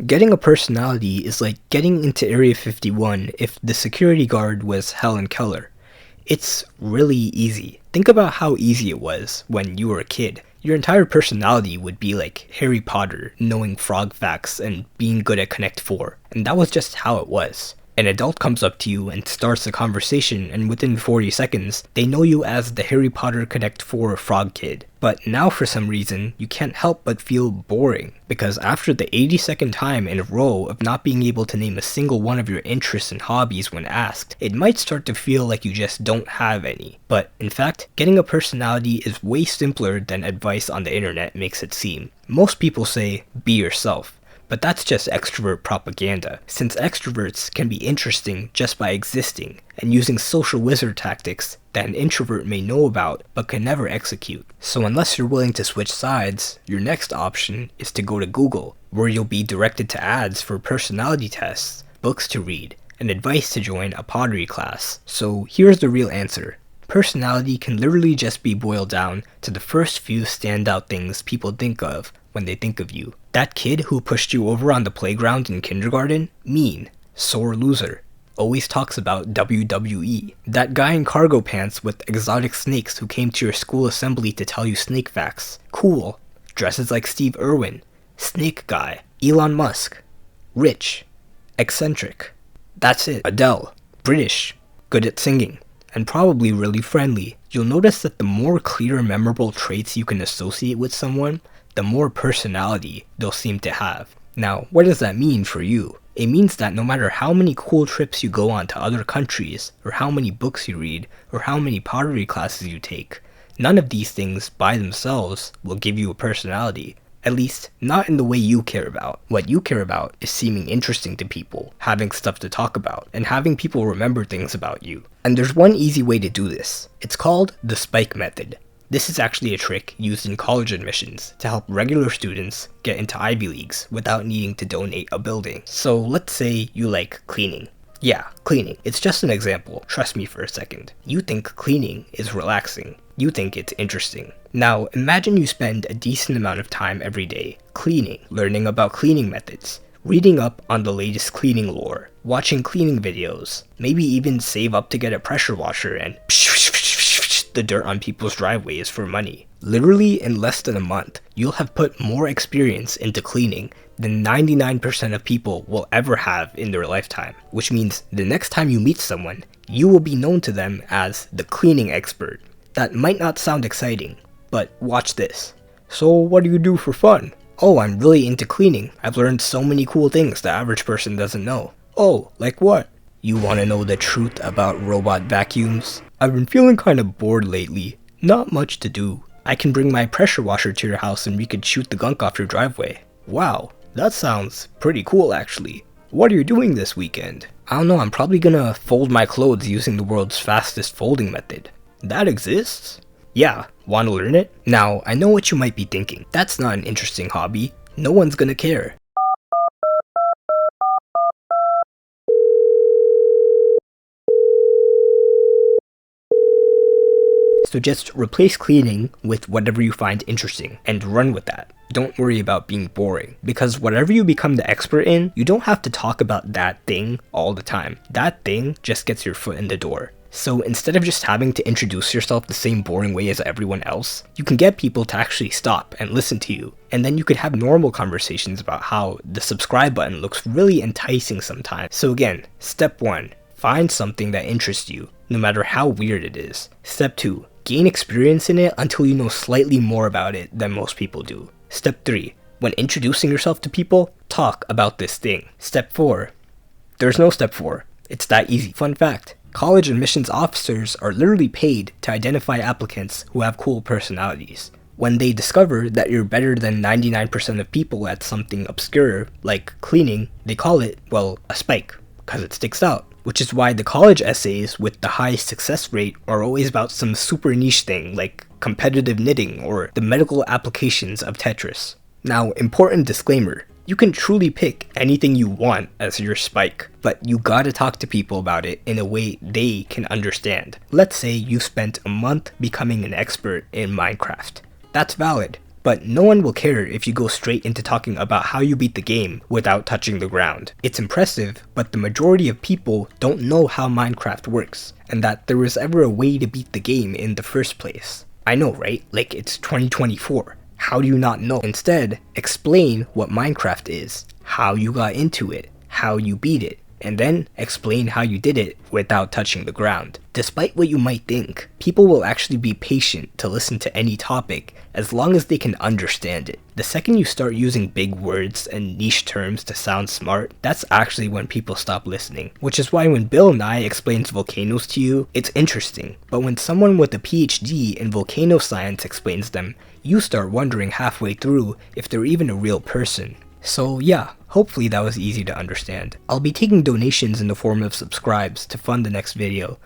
Getting a personality is like getting into Area 51 if the security guard was Helen Keller. It's really easy. Think about how easy it was when you were a kid. Your entire personality would be like Harry Potter, knowing frog facts and being good at Connect 4, and that was just how it was. An adult comes up to you and starts a conversation, and within 40 seconds, they know you as the Harry Potter Connect 4 frog kid. But now for some reason, you can't help but feel boring, because after the 82nd time in a row of not being able to name a single one of your interests and hobbies when asked, it might start to feel like you just don't have any. But in fact, getting a personality is way simpler than advice on the internet makes it seem. Most people say, be yourself. But that's just extrovert propaganda, since extroverts can be interesting just by existing and using social wizard tactics that an introvert may know about but can never execute. So unless you're willing to switch sides, your next option is to go to Google, where you'll be directed to ads for personality tests, books to read, and advice to join a pottery class. So here's the real answer. Personality can literally just be boiled down to the first few standout things people think of when they think of you. That kid who pushed you over on the playground in kindergarten? Mean. Sore loser. Always talks about WWE. That guy in cargo pants with exotic snakes who came to your school assembly to tell you snake facts? Cool. Dresses like Steve Irwin. Snake guy. Elon Musk. Rich. Eccentric. That's it. Adele. British. Good at singing. And probably really friendly. You'll notice that the more clear, memorable traits you can associate with someone, the more personality they'll seem to have. Now, what does that mean for you? It means that no matter how many cool trips you go on to other countries, or how many books you read, or how many pottery classes you take, none of these things by themselves will give you a personality. At least, not in the way you care about. What you care about is seeming interesting to people, having stuff to talk about, and having people remember things about you. And there's one easy way to do this. It's called the spike method. This is actually a trick used in college admissions to help regular students get into Ivy Leagues without needing to donate a building. So let's say you like cleaning. Yeah, cleaning. It's just an example. Trust me for a second. You think cleaning is relaxing. You think it's interesting. Now, imagine you spend a decent amount of time every day cleaning, learning about cleaning methods, reading up on the latest cleaning lore, watching cleaning videos, maybe even save up to get a pressure washer and the dirt on people's driveways for money. Literally in less than a month, you'll have put more experience into cleaning than 99% of people will ever have in their lifetime, which means the next time you meet someone, you will be known to them as the cleaning expert. That might not sound exciting, but watch this. So what do you do for fun? Oh, I'm really into cleaning. I've learned so many cool things the average person doesn't know. Oh, like what? You want to know the truth about robot vacuums? I've been feeling kind of bored lately. Not much to do. I can bring my pressure washer to your house and we could shoot the gunk off your driveway. Wow, that sounds pretty cool actually. What are you doing this weekend? I don't know, I'm probably gonna fold my clothes using the world's fastest folding method. That exists? Yeah, want to learn it? Now, I know what you might be thinking. That's not an interesting hobby. No one's gonna care. So just replace cleaning with whatever you find interesting and run with that. Don't worry about being boring, because whatever you become the expert in, you don't have to talk about that thing all the time. That thing just gets your foot in the door. So instead of just having to introduce yourself the same boring way as everyone else, you can get people to actually stop and listen to you. And then you could have normal conversations about how the subscribe button looks really enticing sometimes. So again, step 1, find something that interests you, no matter how weird it is. Step 2, gain experience in it until you know slightly more about it than most people do. Step 3, when introducing yourself to people, talk about this thing. Step 4, there's no step 4. It's that easy. Fun fact, college admissions officers are literally paid to identify applicants who have cool personalities. When they discover that you're better than 99% of people at something obscure, like cleaning, they call it, well, a spike, because it sticks out. Which is why the college essays with the highest success rate are always about some super niche thing like competitive knitting or the medical applications of Tetris. Now, important disclaimer, you can truly pick anything you want as your spike, but you gotta talk to people about it in a way they can understand. Let's say you spent a month becoming an expert in Minecraft. That's valid. but no one will care if you go straight into talking about how you beat the game without touching the ground. It's impressive, but the majority of people don't know how Minecraft works, and that there was ever a way to beat the game in the first place. I know, right? Like, it's 2024. How do you not know? Instead, explain what Minecraft is, how you got into it, how you beat it, and then explain how you did it without touching the ground. Despite what you might think, people will actually be patient to listen to any topic as long as they can understand it. The second you start using big words and niche terms to sound smart, that's actually when people stop listening. Which is why when Bill Nye explains volcanoes to you, it's interesting. But when someone with a PhD in volcano science explains them, you start wondering halfway through if they're even a real person. So yeah, hopefully that was easy to understand. I'll be taking donations in the form of subscribes to fund the next video,